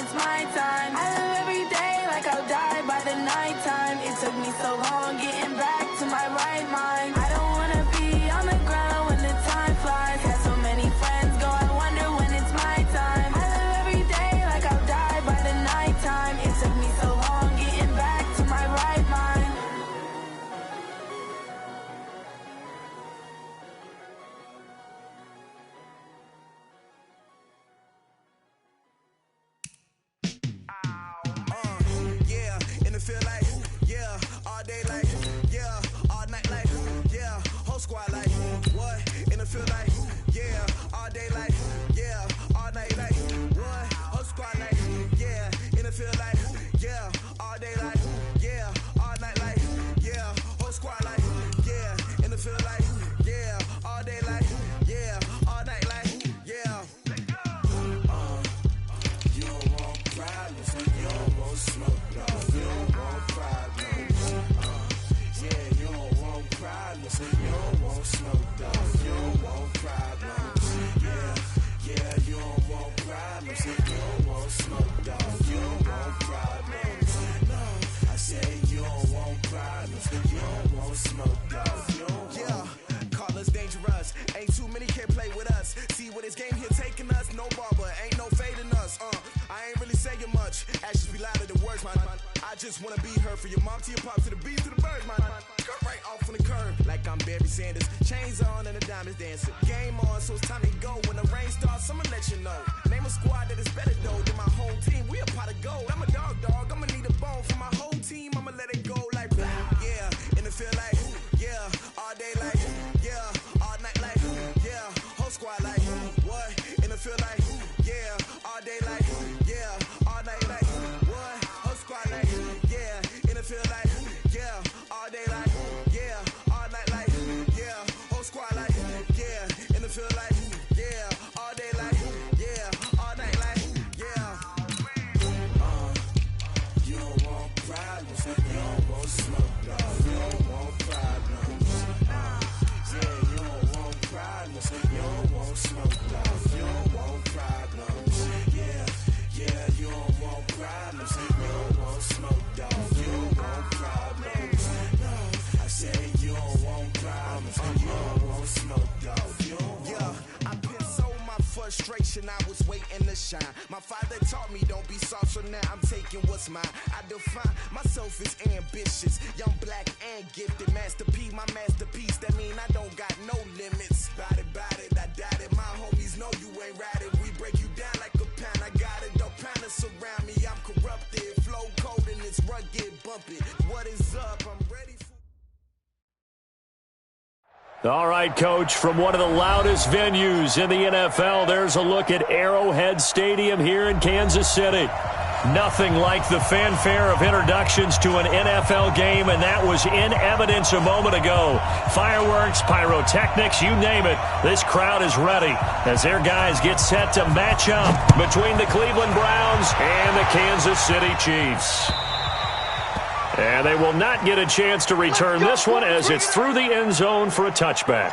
it's my time. I live every day like I'll die by the nighttime. It took me so long getting back to my right mind. I don't wanna be on the ground when the time flies. Had so many friends go, I wonder when it's my time. I live every day like I'll die by the nighttime. It took me so long getting back to my right mind. Feel like, yeah, all day like, yeah, all night like, yeah, whole squad like, what? And it feel like, yeah, all day like, yeah, all night like, what? Whole squad like, yeah, and it feel like, yeah, all day like, yeah, all night like, yeah, whole squad like, yeah, and it feel like, yeah, all day like, yeah, all night like, yeah. You don't want problems, you don't want smoke, no, you don't want problems. Yeah, you don't want problems, you don't want smoke, dog, you don't want problems. Yeah, you don't want problems, you don't want smoke, dog, you don't want problems. No, I say you don't want problems, you don't want smoke, dog, you don't want. Call us dangerous, ain't too many can play with us. See what this game here taking us, no barber, ain't no fading us. I ain't really saying much, actions be louder than words, man. I just wanna be heard, for your mom to your pop, to the bees, to the birds, man. Cut right off on the curb, like I'm Barry Sanders. Chains on and the diamonds dancing. Game on, so it's time to go. When the rain starts, I'ma let you know. Name a squad that is better though than my whole team. We a pot of gold. I'm a dog, I'ma need a bone for my whole team. I'ma let it go like blah. Yeah, and it feel like, yeah, all day like, yeah, all night like, yeah, whole squad like, what? And it feel like, yeah, all day like, yeah, all night like, what? Whole squad like, yeah, and it feel like, yeah, all day like, yeah, all night like, yeah, whole squad like, yeah, and it feel like, yeah, all day like, yeah, all night like, yeah. You don't want problems, you don't want smoke, dog, you don't want problems. Yeah, you don't want problems, you don't want smoke, dog, you don't want problems. Yeah, you don't want problems, you don't want smoke, dog, you don't want problems. No, I say you don't want problems, you don't want smoke, dog, you don't want. Yeah, I been so my frustration, I was waiting to shine. My father taught me don't be soft, so now I'm taking what's mine. I define myself as ambitious, young, black, and gifted. Master P, my masterpiece, that mean I don't got no limits. Bout it, I doubt it. My homies know you ain't right it. We break you down like a pound. I got it, don't pound us around me. I'm corrupted, flow cold and it's rugged, bumpy. What is up? I'm ready for. All right, Coach, from one of the loudest venues in the NFL, there's a look at Arrowhead Stadium here in Kansas City. Nothing like the fanfare of introductions to an NFL game, and that was in evidence a moment ago. Fireworks, pyrotechnics, you name it. This crowd is ready as their guys get set to match up between the Cleveland Browns and the Kansas City Chiefs. And they will not get a chance to return this one as it's through the end zone for a touchback.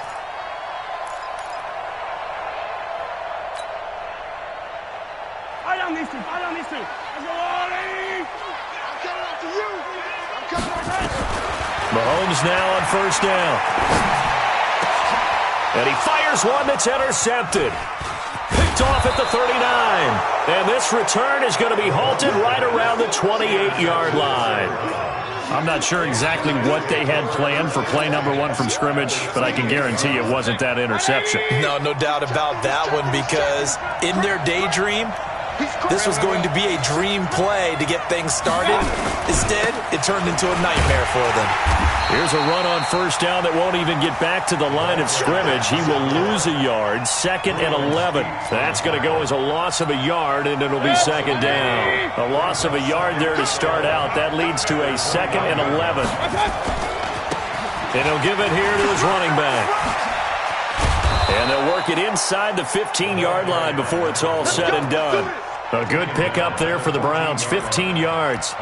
I don't need to. Let's go, Ollie! I'm coming after you. I'm coming after you. Mahomes now on first down. And he fires one that's intercepted. Picked off at the 39. And this return is going to be halted right around the 28-yard line. I'm not sure exactly what they had planned for play number one from scrimmage, but I can guarantee it wasn't that interception. No doubt about that one, because in their daydream, this was going to be a dream play to get things started. Instead, it turned into a nightmare for them. Here's a run on first down that won't even get back to the line of scrimmage. He will lose a yard, 2nd and 11. That's going to go as a loss of a yard, and it'll be second down. A loss of a yard there to start out. That leads to a 2nd and 11. And he'll give it here to his running back. And they'll work it inside the 15-yard line before it's all said and done. A good pickup there for the Browns, 15 yards.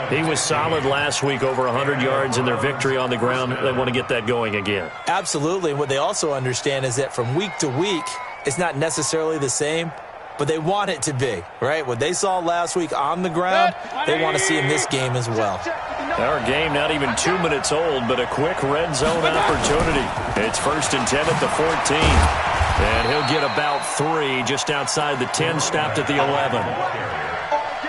He was solid last week, over 100 yards in their victory on the ground. They want to get that going again. Absolutely. What they also understand is that from week to week, it's not necessarily the same. but they want it to be, right? What they saw last week on the ground, they want to see in this game as well. Our game not even 2 minutes old, but a quick red zone opportunity. It's 1st and 10 at the 14. And he'll get about 3 just outside the 10, stopped at the 11.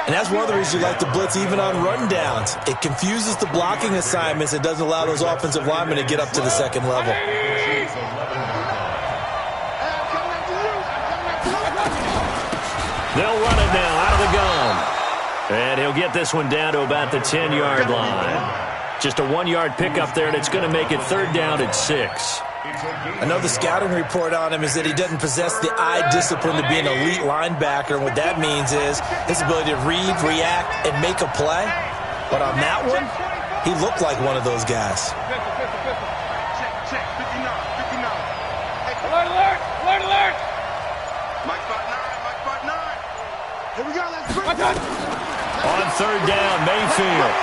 And that's one of the reasons you like to blitz even on rundowns. It confuses the blocking assignments and doesn't allow those offensive linemen to get up to the second level. They'll run it now out of the gun. And he'll get this one down to about the 10-yard line. Just a 1-yard pickup there, and it's going to make it 3rd down at 6. Another scouting report on him is that he doesn't possess the eye discipline to be an elite linebacker. And what that means is his ability to read, react, and make a play. But on that one, he looked like one of those guys. Check, 59. Alert, alert, alert, alert. Mike 5-9. Here we go, let's bring it. On 3rd down, Mayfield.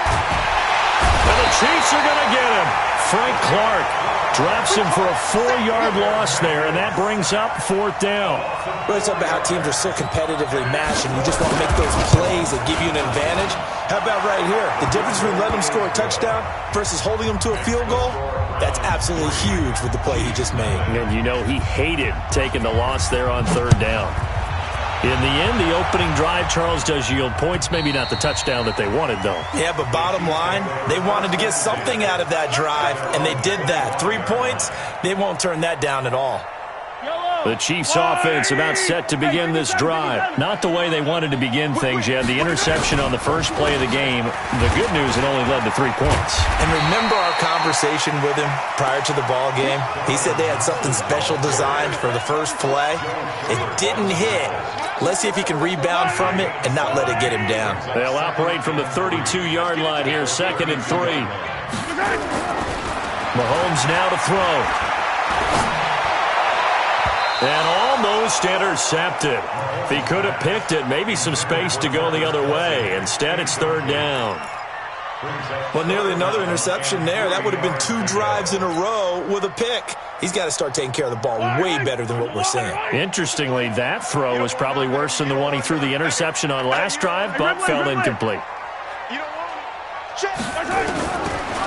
And the Chiefs are going to get him. Frank Clark drops him for a 4-yard loss there, and that brings up 4th down. Really talk about how teams are so competitively matched, and you just want to make those plays that give you an advantage. How about right here? The difference between letting them score a touchdown versus holding them to a field goal, that's absolutely huge with the play he just made. And you know he hated taking the loss there on 3rd down. In the end, the opening drive, Charles, does yield points. Maybe not the touchdown that they wanted, though. Yeah, but bottom line, they wanted to get something out of that drive, and they did that. 3 points, they won't turn that down at all. The Chiefs offense about set to begin this drive. Not the way they wanted to begin things. You had the interception on the first play of the game. The good news, it only led to 3 points. And remember our conversation with him prior to the ball game? He said they had something special designed for the first play. It didn't hit. Let's see if he can rebound from it and not let it get him down. They'll operate from the 32-yard line here, 2nd and 3. Mahomes now to throw. And almost intercepted. If he could have picked it, maybe some space to go the other way. Instead, it's 3rd down. Well, nearly another interception there. That would have been 2 drives in a row with a pick. He's got to start taking care of the ball way better than what we're seeing. Interestingly, that throw was probably worse than the one he threw the interception on last drive, but fell incomplete.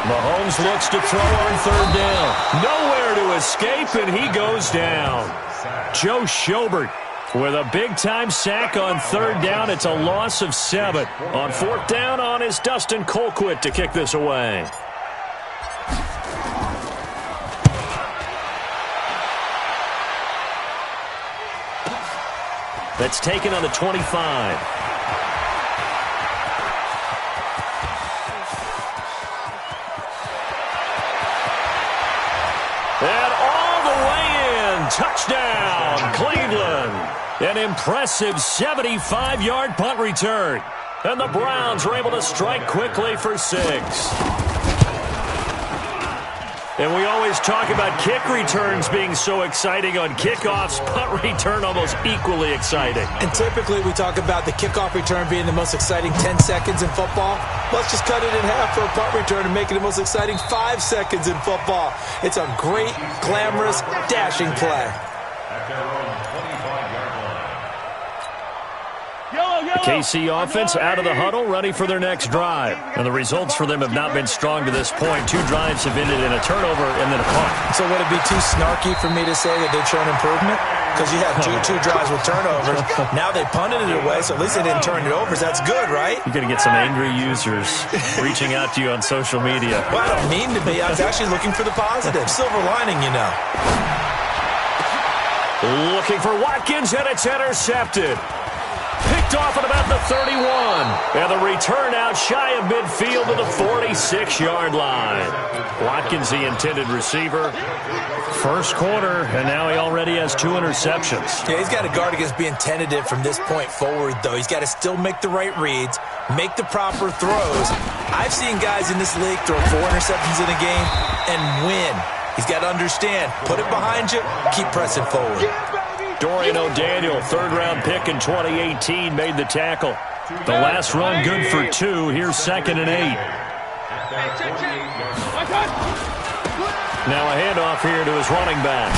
Mahomes looks to throw on 3rd down. Nowhere to escape, and he goes down. Joe Schobert with a big-time sack on 3rd down. It's a loss of 7. On 4th down, on is Dustin Colquitt to kick this away. That's taken on the 25. And all the way in. Touchdown, Cleveland. An impressive 75-yard punt return. And the Browns were able to strike quickly for 6. And we always talk about kick returns being so exciting on kickoffs. Punt return almost equally exciting. And typically we talk about the kickoff return being the most exciting 10 seconds in football. Let's just cut it in half for a punt return and make it the most exciting 5 seconds in football. It's a great, glamorous, dashing play. The KC offense out of the huddle, ready for their next drive. And the results for them have not been strong to this point. 2 drives have ended in a turnover and then a punt. So would it be too snarky for me to say that they've shown improvement? Because you had two drives with turnovers. Now they punted it away, so at least they didn't turn it over. So that's good, right? You're going to get some angry users reaching out to you on social media. Well, I don't mean to be. I was actually looking for the positive. Silver lining, you know. Looking for Watkins, and it's intercepted. Picked off at about the 31. And the return out shy of midfield to the 46-yard line. Watkins, the intended receiver. First quarter, and now he already has 2 interceptions. Yeah, he's got to guard against being tentative from this point forward, though. He's got to still make the right reads, make the proper throws. I've seen guys in this league throw 4 interceptions in a game and win. He's got to understand, put it behind you, keep pressing forward. Dorian O'Daniel, 3rd-round pick in 2018, made the tackle. The last run good for 2. Here's 2nd and 8. Now a handoff here to his running back.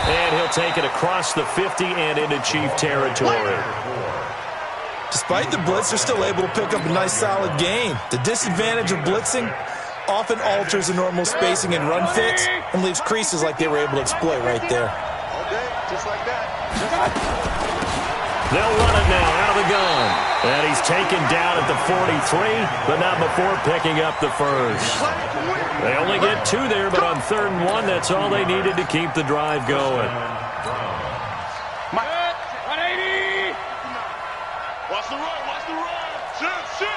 And he'll take it across the 50 and into Chief territory. Despite the blitz, they're still able to pick up a nice, solid gain. The disadvantage of blitzing often alters the normal spacing and run fits and leaves creases like they were able to exploit right there. Okay, just like that. They'll run it now out of the gun. And he's taken down at the 43, but not before picking up the first. They only get 2 there, but on 3rd and 1, that's all they needed to keep the drive going. 180. Watch the run, watch the run. Shit.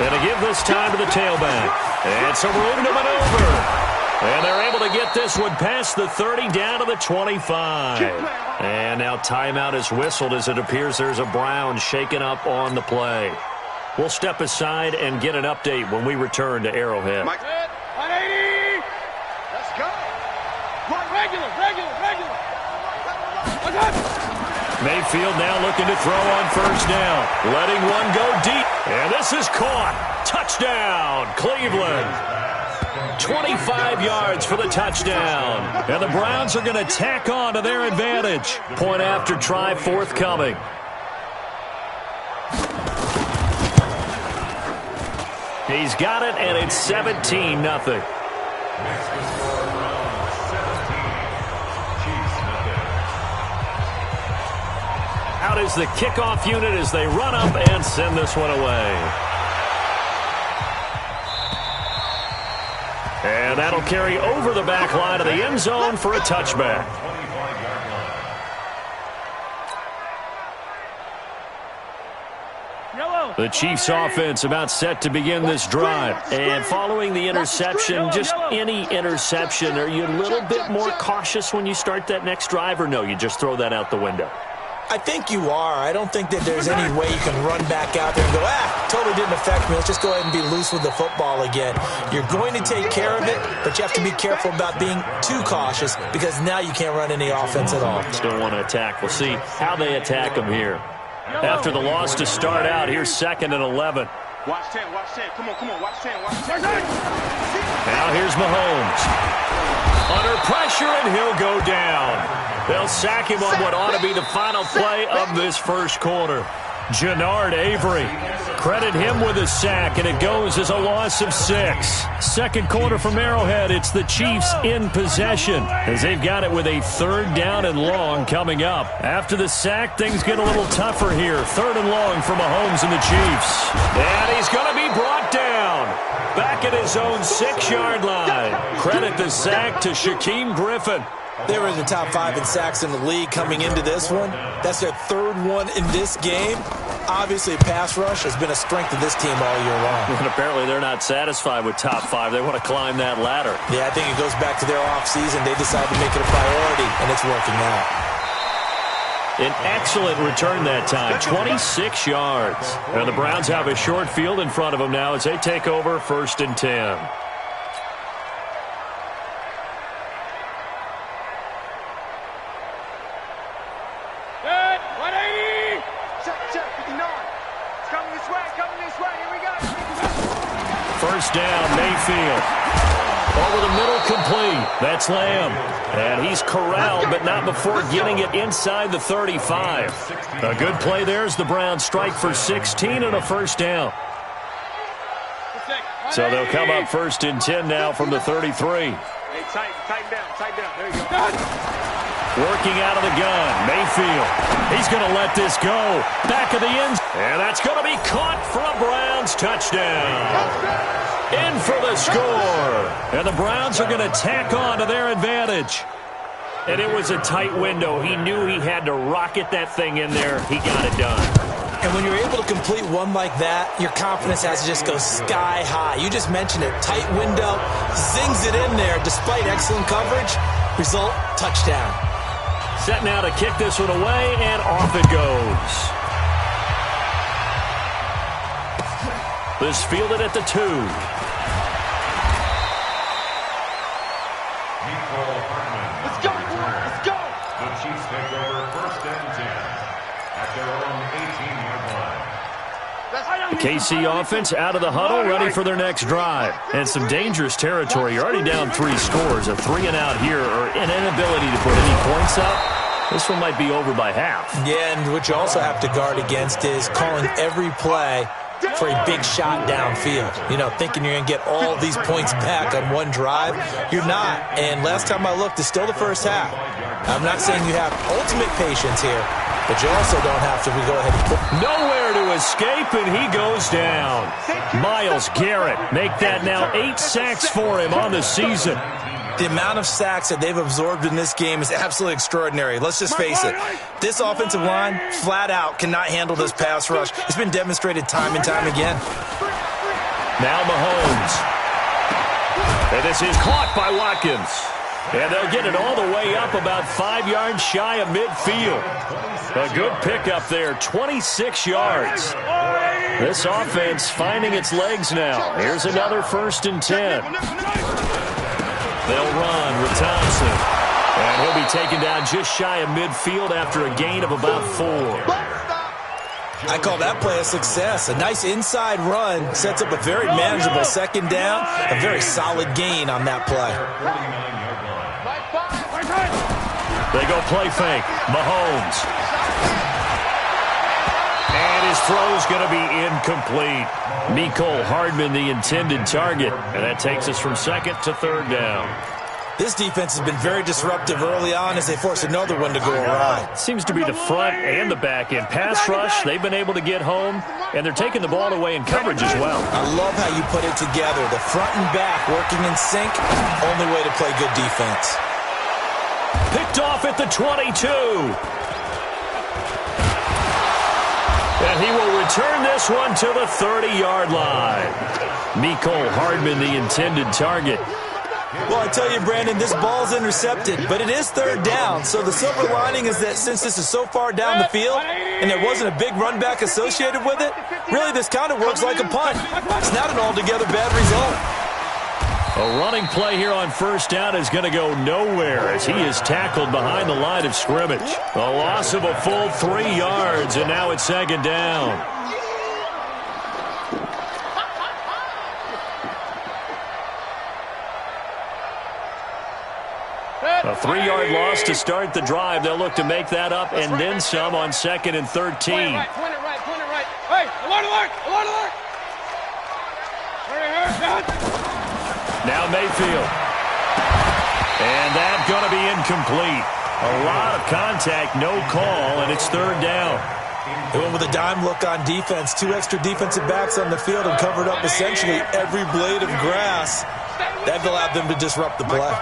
And to give this time to the tailback. And some room to maneuver. And they're able to get this one past the 30 down to the 25. And now timeout is whistled as it appears there's a Brown shaken up on the play. We'll step aside and get an update when we return to Arrowhead. 180. Let's go. Regular. Mayfield now looking to throw on 1st down. Letting one go deep. And this is caught. Touchdown, Cleveland. 25 yards for the touchdown. And the Browns are going to tack on to their advantage. Point after try forthcoming. He's got it, and it's 17-0. Out is the kickoff unit as they run up and send this one away. And that'll carry over the back line of the end zone for a touchback. The Chiefs offense about set to begin this drive. And following the interception, just any interception, are you a little bit more cautious when you start that next drive, or no, you just throw that out the window? I think you are. I don't think that there's any way you can run back out there and go, totally didn't affect me. Let's just go ahead and be loose with the football again. You're going to take care of it, but you have to be careful about being too cautious because now you can't run any offense at all. Still want to attack. We'll see how they attack them here. After the loss to start out, here's 2nd and 11. Watch 10. Come on, watch 10. Now here's Mahomes. Under pressure, and he'll go down. They'll sack him on what ought to be the final play of this first quarter. Jannard Avery. Credit him with a sack, and it goes as a loss of 6. Second quarter from Arrowhead, it's the Chiefs in possession as they've got it with a 3rd down and long coming up. After the sack, things get a little tougher here. 3rd and long for Mahomes and the Chiefs. And he's going to be brought down. Back at his own 6-yard line. Credit the sack to Shaquem Griffin. They were in the top 5 in sacks in the league coming into this one. That's their 3rd one in this game. Obviously, pass rush has been a strength of this team all year long. And apparently they're not satisfied with top 5. They want to climb that ladder. Yeah, I think it goes back to their offseason. They decided to make it a priority, and it's working out. An excellent return that time, 26 yards. And the Browns have a short field in front of them now as they take over 1st and 10. First down, Mayfield. Over the middle, complete. That's Lamb. And he's corralled, but not before getting it inside the 35. A good play there as the Browns strike for 16 and a 1st down. So they'll come up 1st and 10 now from the 33. Hey, tighten down. There you go. Working out of the gun, Mayfield. He's going to let this go. Back of the end. And that's going to be caught for a Browns touchdown. In for the score. And the Browns are going to tack on to their advantage. And it was a tight window. He knew he had to rocket that thing in there. He got it done. And when you're able to complete one like that, your confidence has to just go sky high. You just mentioned it. Tight window, zings it in there despite excellent coverage. Result, touchdown. Set now to kick this one away, and off it goes. This fielded at the 2. Let's go. The Chiefs take over 1st and 10 at their own 18-yard line. Let's The KC offense out of the huddle, ready for their next drive. And some dangerous territory. You're already down 3 scores. A 3-and-out here, or an inability to put any points up. This one might be over by half. Yeah, and what you also have to guard against is calling every play for a big shot downfield. You know, thinking you're going to get all these points back on one drive. You're not. And last time I looked, it's still the first half. I'm not saying you have ultimate patience here, but you also don't have to go ahead and put... Nowhere to escape, and he goes down. Myles Garrett, make that now 8 sacks for him on the season. The amount of sacks that they've absorbed in this game is absolutely extraordinary. Let's just face it. This offensive line, flat out, cannot handle this pass rush. It's been demonstrated time and time again. Now Mahomes. And this is caught by Watkins. And they'll get it all the way up about 5 yards shy of midfield. A good pickup there, 26 yards. This offense finding its legs now. Here's another 1st and 10. They'll run with Thompson. And he'll be taken down just shy of midfield after a gain of about 4. I call that play a success. A nice inside run sets up a very manageable 2nd down. A very solid gain on that play. They go play fake. Mahomes. And his throw's going to be incomplete. Mecole Hardman, the intended target. And that takes us from 2nd to 3rd down. This defense has been very disruptive early on as they force another one to go awry. Seems to be the front and the back end. Pass rush, they've been able to get home, and they're taking the ball away in coverage as well. I love how you put it together. The front and back working in sync, only way to play good defense. Picked off at the 22. And he will return this one to the 30-yard line. Mecole Hardman, the intended target. Well, I tell you, Brandon, this ball's intercepted, but it is 3rd down. So the silver lining is that since this is so far down the field and there wasn't a big run back associated with it, really this kind of works like a punt. It's not an altogether bad result. A running play here on 1st down is going to go nowhere as he is tackled behind the line of scrimmage. A loss of a full 3 yards, and now it's 2nd down. A 3-yard loss to start the drive. They'll look to make that up and then some on 2nd and 13. Point it right. Hey, alert! Now Mayfield. And that's going to be incomplete. A lot of contact, no call, and it's 3rd down. They went with a dime look on defense. 2 extra defensive backs on the field and covered up essentially every blade of grass. That allowed them to disrupt the play.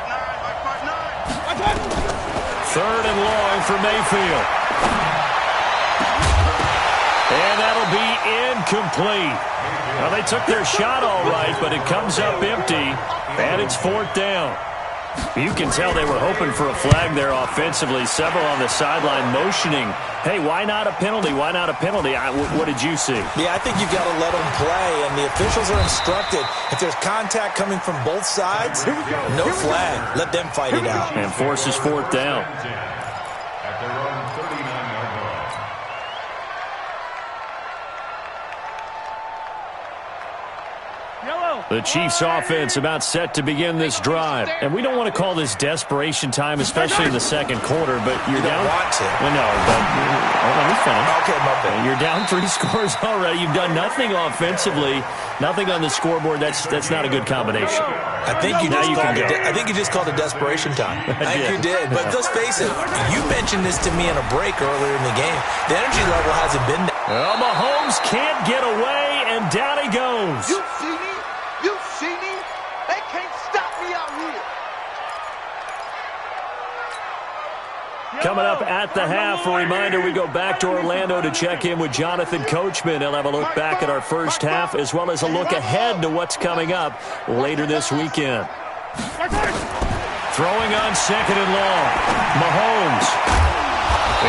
3rd and long for Mayfield. And that'll be incomplete. Well, they took their shot all right, but it comes up empty, and it's 4th down. You can tell they were hoping for a flag there offensively. Several on the sideline motioning, hey, why not a penalty? Why not a penalty? What did you see? Yeah, I think you've got to let them play, and the officials are instructed. If there's contact coming from both sides, no flag. Let them fight it out. And forces 4th down. The Chiefs offense about set to begin this drive. And we don't want to call this desperation time, especially in the 2nd quarter, but you're down. You don't want to. Well, no, but let me finish. Okay, my bad. You're down 3 scores already. You've done nothing offensively, nothing on the scoreboard. That's not a good combination. I think you just called it desperation time. I think you did. But let's face it, you mentioned this to me in a break earlier in the game. The energy level hasn't been there. Well, Mahomes can't get away, and down he goes. You see me? You see me? They can't stop me out here. Coming up at the half, a reminder, we go back to Orlando to check in with Jonathan Coachman. He'll have a look back at our first half as well as a look ahead to what's coming up later this weekend. Throwing on 2nd and long. Mahomes.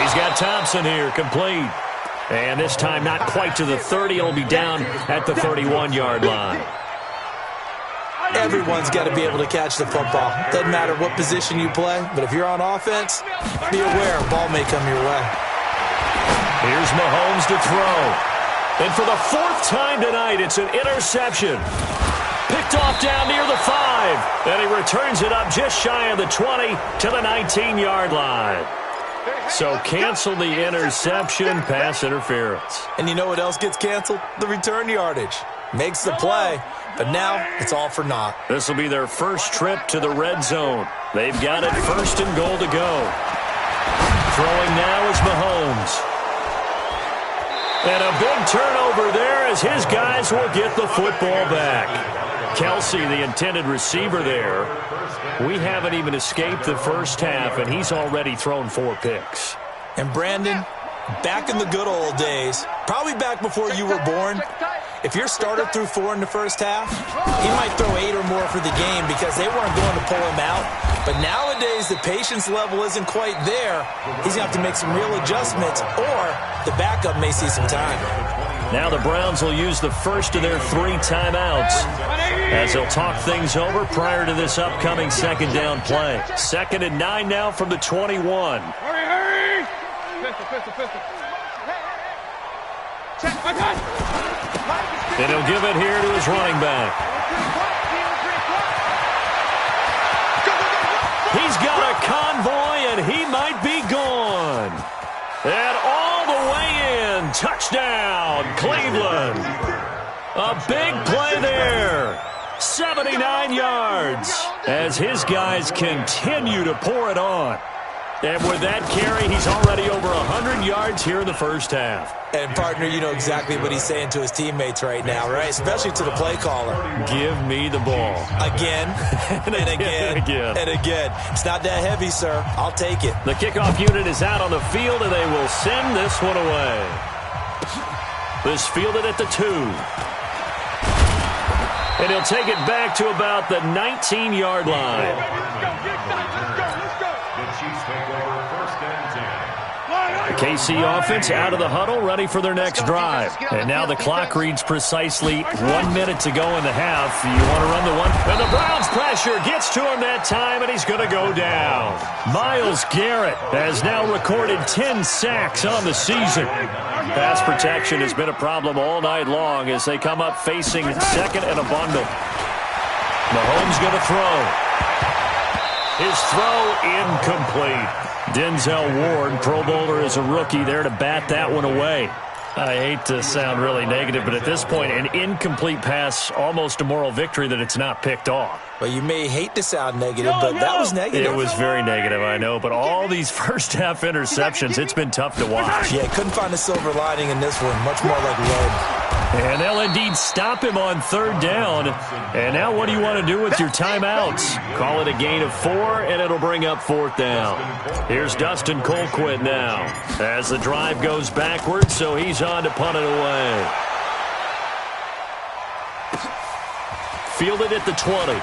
He's got Thompson here, complete. And this time not quite to the 30. It'll be down at the 31-yard line. Everyone's got to be able to catch the football. Doesn't matter what position you play, but if you're on offense, be aware a ball may come your way. Here's Mahomes to throw. And for the fourth time tonight, it's an interception. Picked off down near the 5. And he returns it up just shy of the 20 to the 19-yard line. So cancel the interception, pass interference. And you know what else gets canceled? The return yardage. Makes the play, but now it's all for naught. This will be their first trip to the red zone. They've got it first and goal to go. Throwing now is Mahomes. And a big turnover there as his guys will get the football back. Kelsey, the intended receiver there. We haven't even escaped the first half, and he's already thrown 4 picks. And Brandon, back in the good old days, probably back before you were born, if your starter threw 4 in the first half, he might throw 8 or more for the game because they weren't going to pull him out. But nowadays, the patience level isn't quite there. He's going to have to make some real adjustments, or the backup may see some time. Now the Browns will use the first of their 3 timeouts as they'll talk things over prior to this upcoming second down play. 2nd and 9 now from the 21. Hurry! Pistol. Check, my guy! And he'll give it here to his running back. He's got a convoy, and he might be gone. And all the way in. Touchdown, Cleveland. A big play there. 79 yards as his guys continue to pour it on. And with that carry, he's already over 100 yards here in the first half. And, partner, you know exactly what he's saying to his teammates right now, right? Especially to the play caller. Give me the ball. Again, and again, and again. It's not that heavy, sir. I'll take it. The kickoff unit is out on the field, and they will send this one away. This fielded at the 2. And he'll take it back to about the 19-yard line. The KC offense out of the huddle, ready for their next drive. And now the clock reads precisely 1 minute to go in the half. You want to run the one? And the Browns pressure gets to him that time, and he's going to go down. Myles Garrett has now recorded 10 sacks on the season. Pass protection has been a problem all night long as they come up facing 2nd and a bundle. Mahomes going to throw. His throw incomplete. Denzel Ward, Pro Bowler as a rookie, there to bat that one away. I hate to sound really negative, but at this point, an incomplete pass, almost a moral victory that it's not picked off. Well, you may hate to sound negative, but that was negative. It was very negative, I know, but all these first-half interceptions, it's been tough to watch. Yeah, couldn't find a silver lining in this one, much more like lead. And they'll indeed stop him on 3rd down. And now what do you want to do with your timeouts? Call it a gain of 4, and it'll bring up 4th down. Here's Dustin Colquitt now as the drive goes backwards, so he's on to punt it away. Fielded at the 20.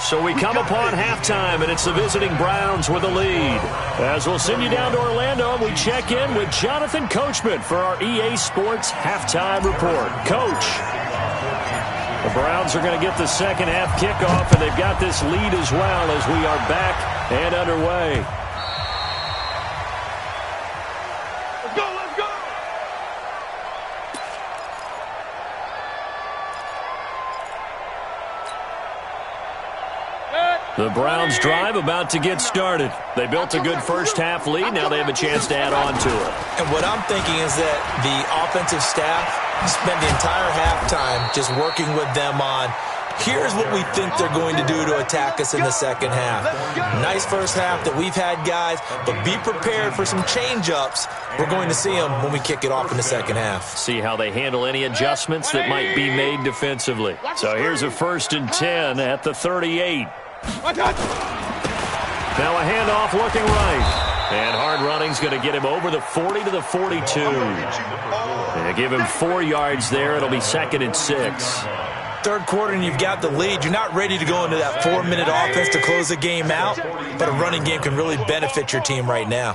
So we come upon halftime, and it's the visiting Browns with a lead. As we'll send you down to Orlando, we check in with Jonathan Coachman for our EA Sports Halftime Report. Coach, the Browns are going to get the second half kickoff, and they've got this lead as well as we are back and underway. Let's go! The Browns drive about to get started. They built a good first half lead. Now they have a chance to add on to it. And what I'm thinking is that the offensive staff spent the entire halftime just working with them on, here's what we think they're going to do to attack us in the second half. Nice first half that we've had, guys, but be prepared for some change-ups. We're going to see them when we kick it off in the second half. See how they handle any adjustments that might be made defensively. So here's a 1st and 10 at the 38. Now a handoff looking right. And hard running's going to get him over the 40 to the 42. They give him 4 yards there. It'll be 2nd and 6. 3rd quarter and you've got the lead. You're not ready to go into that 4-minute offense to close the game out, but a running game can really benefit your team right now.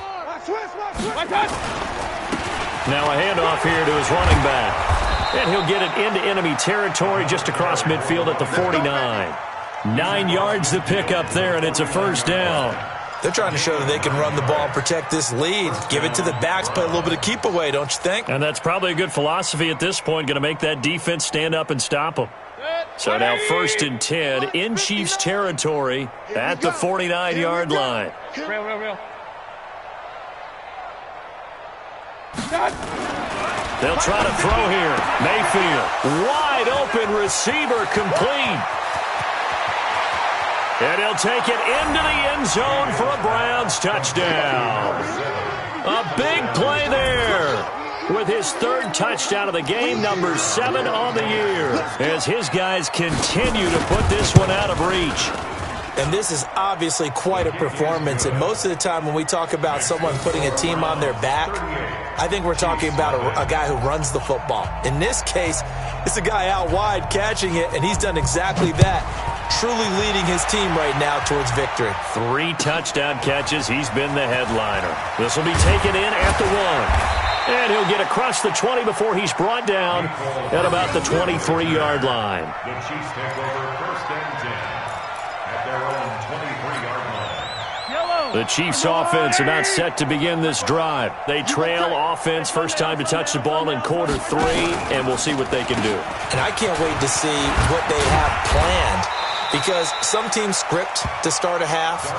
Now a handoff here to his running back. And he'll get it into enemy territory just across midfield at the 49. 9 yards to pick up there, and it's a 1st down. They're trying to show that they can run the ball and protect this lead. Give it to the backs, play a little bit of keep away, don't you think? And that's probably a good philosophy at this point, going to make that defense stand up and stop them. So now 1st and 10 in Chiefs territory at the 49-yard line. Real. They'll try to throw here. Mayfield, wide open receiver, complete. And he'll take it into the end zone for a Browns touchdown. A big play there with his 3rd touchdown of the game, number 7 on the year, as his guys continue to put this one out of reach. And this is obviously quite a performance. And most of the time when we talk about someone putting a team on their back, I think we're talking about a guy who runs the football. In this case, it's a guy out wide catching it, and he's done exactly that, truly leading his team right now towards victory. 3 touchdown catches. He's been the headliner. This will be taken in at the 1. And he'll get across the 20 before he's brought down at about the 23-yard line. The Chiefs take over 1st and 10 at their own 23-yard line. The Chiefs offense about set to begin this drive. They trail offense, first time to touch the ball in quarter 3, and we'll see what they can do. And I can't wait to see what they have planned, because some teams script to start a half.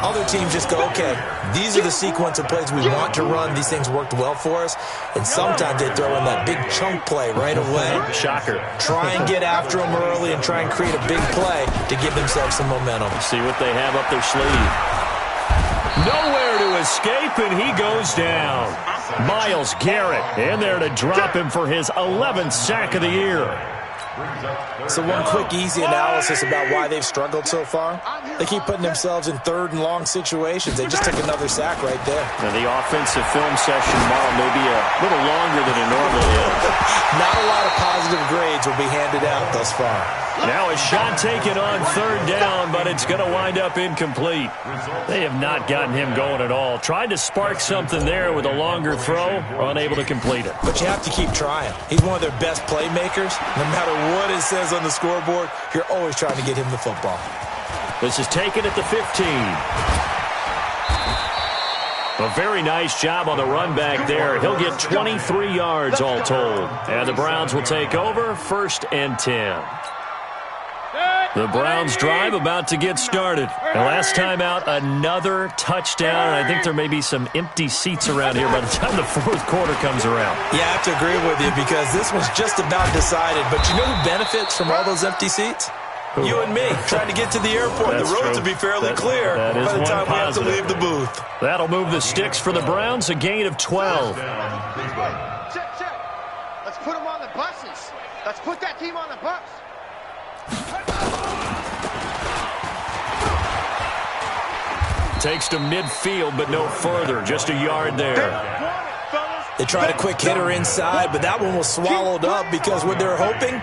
Other teams just go, okay, these are the sequence of plays we want to run. These things worked well for us. And sometimes they throw in that big chunk play right away. Shocker. Try and get after them early and try and create a big play to give themselves some momentum. See what they have up their sleeve. Nowhere to escape, and he goes down. Myles Garrett in there to drop him for his 11th sack of the year. So one quick, easy analysis about why they've struggled so far. They keep putting themselves in 3rd and long situations. They just took another sack right there. Now the offensive film session tomorrow may be a little longer than it normally is. Not a lot of positive grades will be handed out thus far. Now a shot taken on 3rd down, but it's going to wind up incomplete. They have not gotten him going at all. Tried to spark something there with a longer throw, unable to complete it. But you have to keep trying. He's one of their best playmakers. No matter what it says on the scoreboard, you're always trying to get him the football. This is taken at the 15. A very nice job on the run back there. He'll get 23 yards all told. And the Browns will take over 1st and 10. The Browns drive about to get started. And last time out, another touchdown. I think there may be some empty seats around here by the time the 4th quarter comes around. Yeah, I have to agree with you, because this one's just about decided. But you know who benefits from all those empty seats? You and me, trying to get to the airport. That's the roads true. will be fairly clear by the time we have to positive. leave the booth. That'll move the sticks for the Browns, a gain of 12. Check. Let's put them on the buses. Let's put that team on the bus. Takes to midfield, but no further. Just a yard there. They tried a quick hitter inside, but that one was swallowed up, because what they're hoping,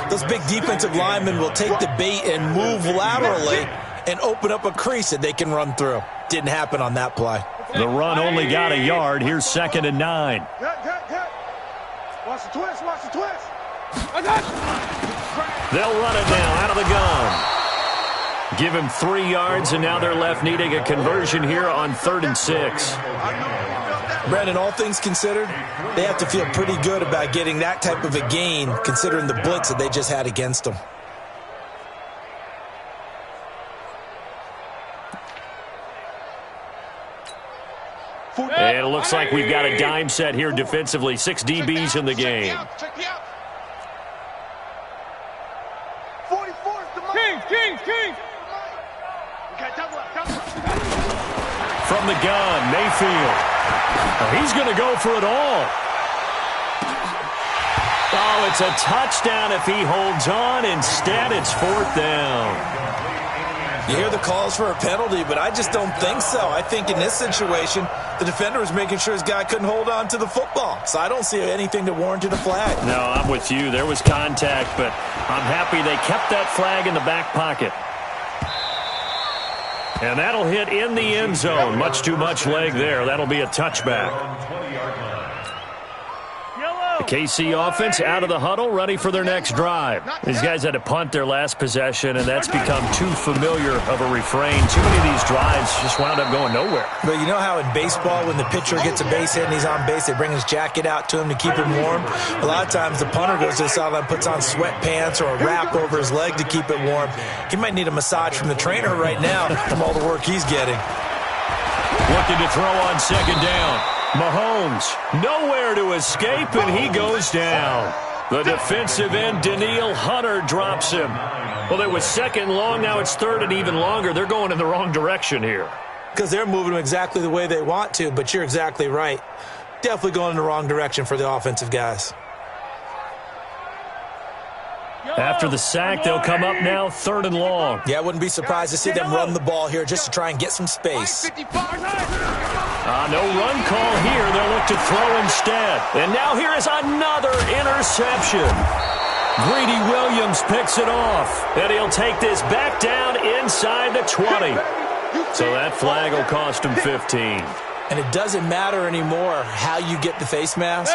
those big defensive linemen will take the bait and move laterally and open up a crease that they can run through. Didn't happen on that play. The run only got a yard. Here's 2nd and 9. Watch the twist. They'll run it now out of the gun. Give him 3 yards, and now they're left needing a conversion here on 3rd and 6. Brandon, all things considered, they have to feel pretty good about getting that type of a gain, considering the blitz that they just had against them. And it looks like we've got a dime set here defensively. 6 DBs in the game. Check me out. 44's the money. Kings. Okay, double up. From the gun, Mayfield. Oh, he's going to go for it all. Oh, it's a touchdown if he holds on. Instead, it's 4th down. You hear the calls for a penalty, but I just don't think so. I think in this situation, the defender was making sure his guy couldn't hold on to the football. So I don't see anything that warranted a flag. No, I'm with you. There was contact, but I'm happy they kept that flag in the back pocket. And that'll hit in the end zone. Much too much leg there. That'll be a touchback. KC offense out of the huddle, ready for their next drive. These guys had to punt their last possession, and that's become too familiar of a refrain. Too many of these drives just wound up going nowhere. But you know how in baseball, when the pitcher gets a base hit and he's on base, they bring his jacket out to him to keep him warm? A lot of times the punter goes to the sideline, puts on sweatpants or a wrap over his leg to keep it warm. He might need a massage from the trainer right now from all the work he's getting. Looking to throw on second down. Mahomes, nowhere to escape, and he goes down. The defensive end, Danielle Hunter, drops him. Well, it was second long. Now it's third and even longer. They're going in the wrong direction here. Because they're moving them exactly the way they want to, but you're exactly right. Definitely going in the wrong direction for the offensive guys. After the sack, they'll come up now third and long. Yeah, I wouldn't be surprised to see them run the ball here just to try and get some space. No run call here. They'll look to throw instead. And now here is another interception. Greedy Williams picks it off, and he'll take this back down inside the 20. So that flag will cost him 15. And it doesn't matter anymore how you get the face mask.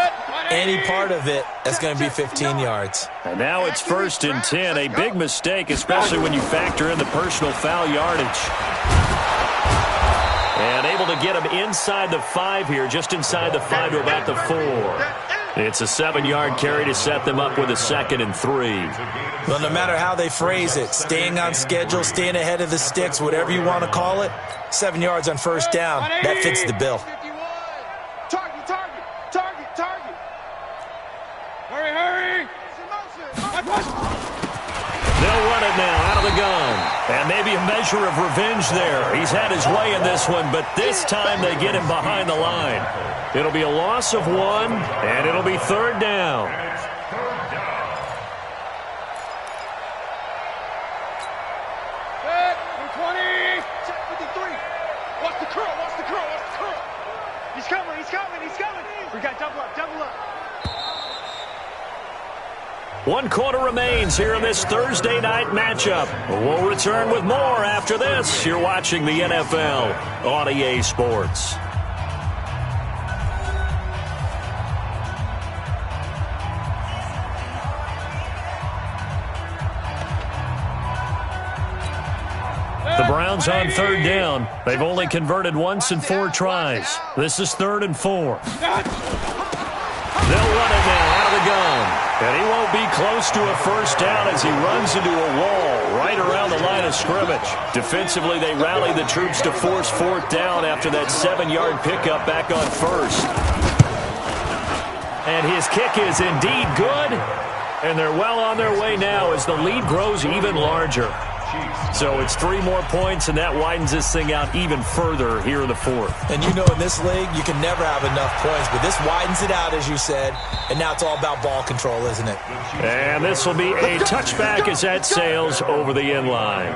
Any part of it is going to be 15 yards. And now it's first and 10. A big mistake, especially when you factor in the personal foul yardage. And able to get him inside the 5 here, just inside the 5 to about the 4. It's a 7-yard carry to set them up with a 2nd and 3. Well, no matter how they phrase it, staying on schedule, staying ahead of the sticks, whatever you want to call it, 7 yards on first down, that fits the bill. Target, target, target, target. Hurry, hurry. They'll run it now out of the gun. And maybe a measure of revenge there. He's had his way in this one, but this time they get him behind the line. It'll be a loss of 1, and it'll be third down. Set, 20. Check 53. Watch the curl, watch the curl, watch the curl. He's coming, he's coming, he's coming. We got double up, double up. 1 quarter remains here in this Thursday night matchup. We'll return with more after this. You're watching the NFL on EA Sports. The Browns on third down. They've only converted once in 4 tries. This is 3rd and 4. They'll run it now out of the gun. And he won't be close to a first down as he runs into a wall right around the line of scrimmage. Defensively, they rally the troops to force 4th down after that 7-yard pickup back on first. And his kick is indeed good. And they're well on their way now as the lead grows even larger. So it's 3 more points, and that widens this thing out even further here in the 4th. And you know in this league, you can never have enough points, but this widens it out, as you said, and now it's all about ball control, isn't it? And this will be a touchback as that sails over the end line.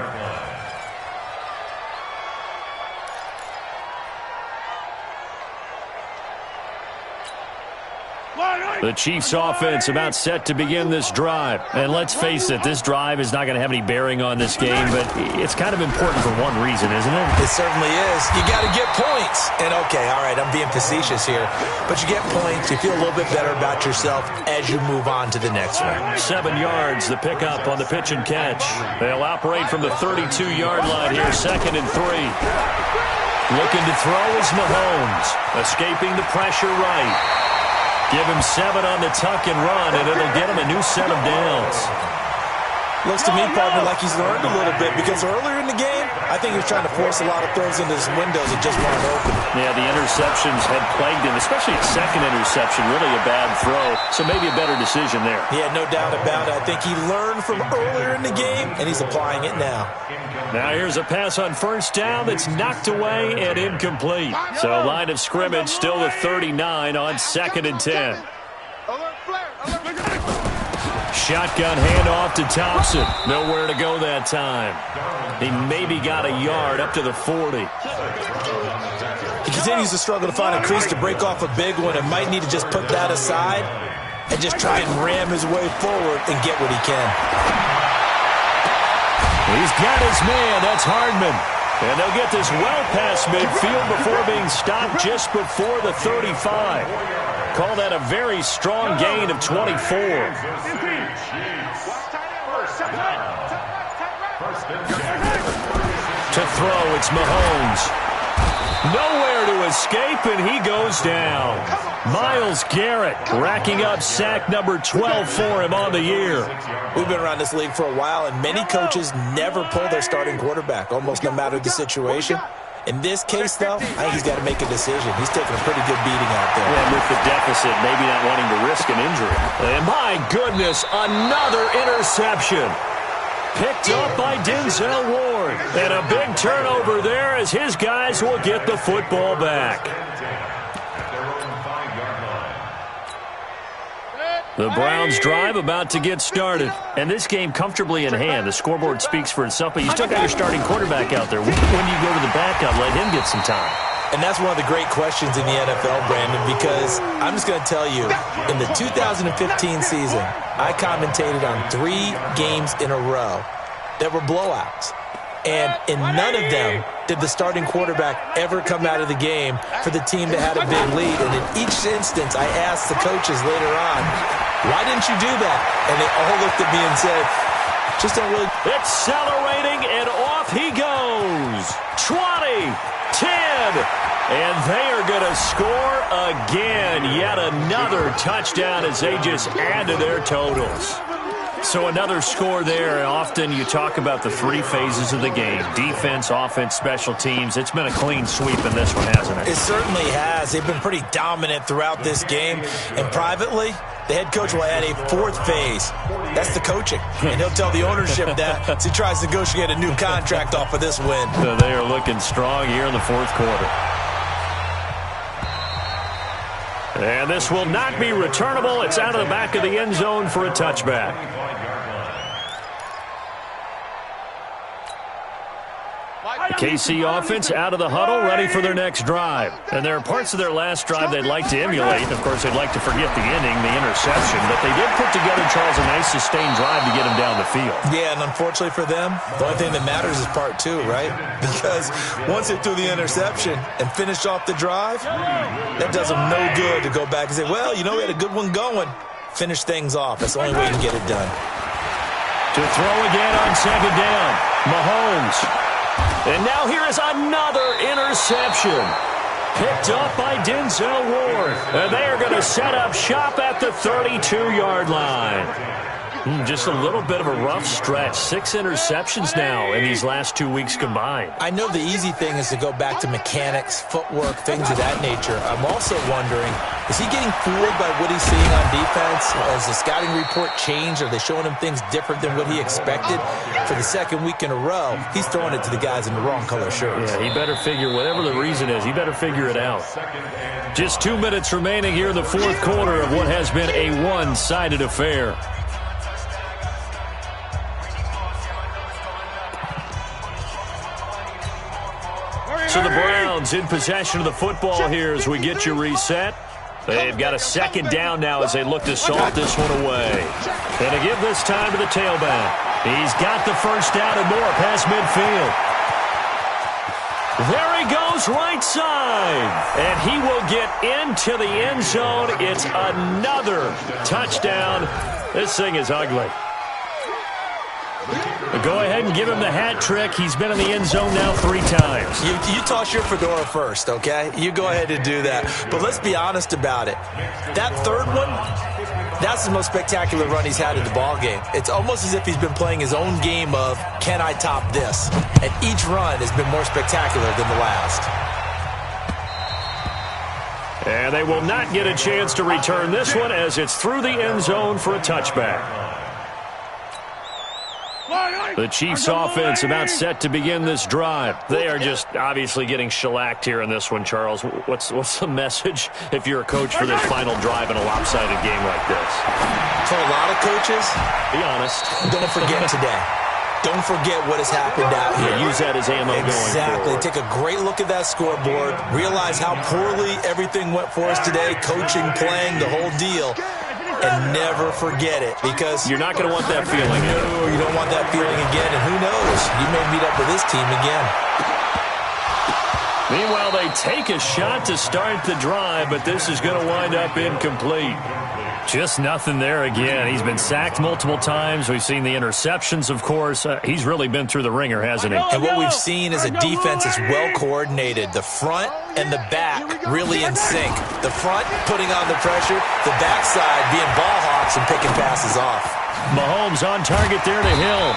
The Chiefs offense about set to begin this drive. And let's face it, this drive is not going to have any bearing on this game, but it's kind of important for one reason, isn't it? It certainly is. You got to get points. And okay, all right, I'm being facetious here, but you get points, you feel a little bit better about yourself as you move on to the next one. 7 yards, the pickup on the pitch and catch. They'll operate from the 32-yard line here, 2nd and 3. Looking to throw is Mahomes, escaping the pressure right. Give him 7 on the tuck and run, and it'll get him a new set of downs. Looks to me, partner, like he's learned a little bit, because earlier in the game, I think he was trying to force a lot of throws into his windows that just weren't open. Yeah, the interceptions had plagued him, especially his second interception, really a bad throw, so maybe a better decision there. Yeah, no doubt about it. I think he learned from earlier in the game, and he's applying it now. Now here's a pass on first down that's knocked away and incomplete. So line of scrimmage still the 39 on 2nd and 10. Shotgun handoff to Thompson. Nowhere to go that time. He maybe got a yard up to the 40. He continues to struggle to find a crease to break off a big one and might need to just put that aside and just try and ram his way forward and get what he can. He's got his man. That's Hardman. And they'll get this well past midfield before being stopped just before the 35. Call that a very strong gain of 24. To throw, it's Mahomes. Nowhere to escape, and he goes down. Myles Garrett racking up sack number 12 for him on the year. We've been around this league for a while, and many coaches never pull their starting quarterback, almost no matter the situation. In this case, though, I think he's got to make a decision. He's taking a pretty good beating out there. And with the deficit, maybe not wanting to risk an injury. And my goodness, another interception. Picked up by Denzel Ward. And a big turnover there as his guys will get the football back. The Browns drive about to get started. And this game comfortably in hand. The scoreboard speaks for itself, but you still got your starting quarterback out there. When do you go to the backup, let him get some time? And that's one of the great questions in the NFL, Brandon, because I'm just going to tell you, in the 2015 season, I commentated on 3 games in a row that were blowouts. And in none of them did the starting quarterback ever come out of the game for the team that had a big lead. And in each instance, I asked the coaches later on, why didn't you do that? And they all looked at me and said, just don't really. Accelerating, and off he goes. 20, 10. And they are going to score again. Yet another touchdown as they just add to their totals. So another score there. Often you talk about the 3 phases of the game. Defense, offense, special teams. It's been a clean sweep in this one, hasn't it? It certainly has. They've been pretty dominant throughout this game. And privately, the head coach will add a 4th phase. That's the coaching. And he'll tell the ownership that as he tries to negotiate a new contract off of this win. So they are looking strong here in the 4th quarter. And this will not be returnable. It's out of the back of the end zone for a touchback. The KC offense out of the huddle, ready for their next drive. And there are parts of their last drive they'd like to emulate. Of course, they'd like to forget the ending, the interception. But they did put together, Charles, a nice sustained drive to get him down the field. Yeah, and unfortunately for them, the only thing that matters is part 2, right? Because once they threw the interception and finished off the drive, that does them no good to go back and say, well, you know, we had a good one going. Finish things off. That's the only way you can get it done. To throw again on 2nd down, Mahomes. And now here is another interception. Picked up by Denzel Ward. And they are going to set up shop at the 32-yard line. Just a little bit of a rough stretch. 6 interceptions now in these last 2 weeks combined. I know the easy thing is to go back to mechanics, footwork, things of that nature. I'm also wondering, is he getting fooled by what he's seeing on defense? Has the scouting report changed? Are they showing him things different than what he expected? For the 2nd week in a row, he's throwing it to the guys in the wrong color shirts. Yeah, he better figure, whatever the reason is, he better figure it out. Just 2 minutes remaining here in the 4th quarter of what has been a one-sided affair. So the Browns in possession of the football here as we get you reset. They've got a 2nd down now as they look to salt this one away. And to give this time to the tailback. He's got the 1st down and more past midfield. There he goes right side. And he will get into the end zone. It's another touchdown. This thing is ugly. Go ahead and give him the hat trick. He's been in the end zone now 3 times. You toss your fedora first, okay? You go ahead and do that. But let's be honest about it. That 3rd one, that's the most spectacular run he's had in the ballgame. It's almost as if he's been playing his own game of, can I top this? And each run has been more spectacular than the last. And they will not get a chance to return this one as it's through the end zone for a touchback. The Chiefs offense about set to begin this drive. They are just obviously getting shellacked here in this one, Charles. What's the message if you're a coach for this final drive in a lopsided game like this? For a lot of coaches, be honest. Don't forget today. Don't forget what has happened out here. Yeah, use that as ammo going forward. Exactly. Take a great look at that scoreboard. Realize how poorly everything went for us today. Coaching, playing, the whole deal. And never forget it, because you're not going to want that feeling. No, you don't want that feeling again. And who knows? You may meet up with this team again. Meanwhile, they take a shot to start the drive, but this is going to wind up incomplete. Just nothing there again. He's been sacked multiple times. We've seen the interceptions, of course. He's really been through the ringer, hasn't he? And what we've seen is a defense that's well coordinated. The front and the back really in sync. The front putting on the pressure, the backside being ball hawks and picking passes off. Mahomes on target there to Hill.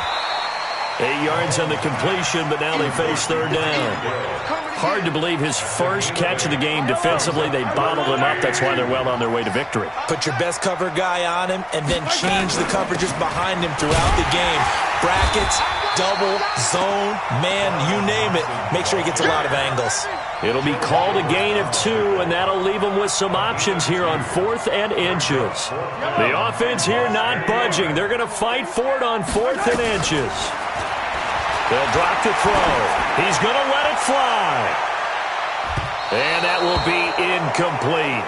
8 yards on the completion, but now they face third down. Hard to believe his first catch of the game defensively. They bottled him up. That's why they're well on their way to victory. Put your best cover guy on him and then change the coverages behind him throughout the game. Brackets, double, zone, man, you name it. Make sure he gets a lot of angles. It'll be called a gain of 2, and that'll leave them with some options here on 4th and inches. The offense here not budging. They're going to fight for it on 4th and inches. They'll drop the throw. He's going to let it fly. And that will be incomplete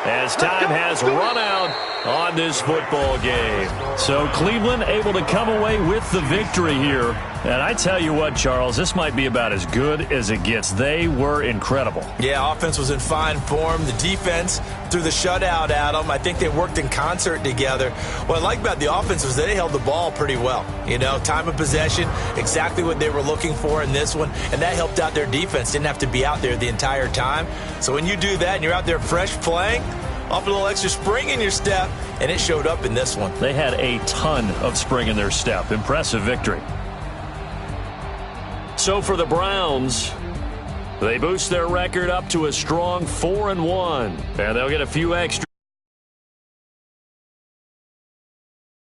as time has run out on this football game. So Cleveland able to come away with the victory here. And I tell you what, Charles, this might be about as good as it gets. They were incredible. Yeah, offense was in fine form. The defense threw the shutout at them. I think they worked in concert together. What I like about the offense was they held the ball pretty well. You know, time of possession, exactly what they were looking for in this one, and that helped out their defense. Didn't have to be out there the entire time. So when you do that and you're out there fresh playing, off a little extra spring in your step, and it showed up in this one. They had a ton of spring in their step. Impressive victory. So for the Browns, they boost their record up to a strong 4-1, and they'll get a few extra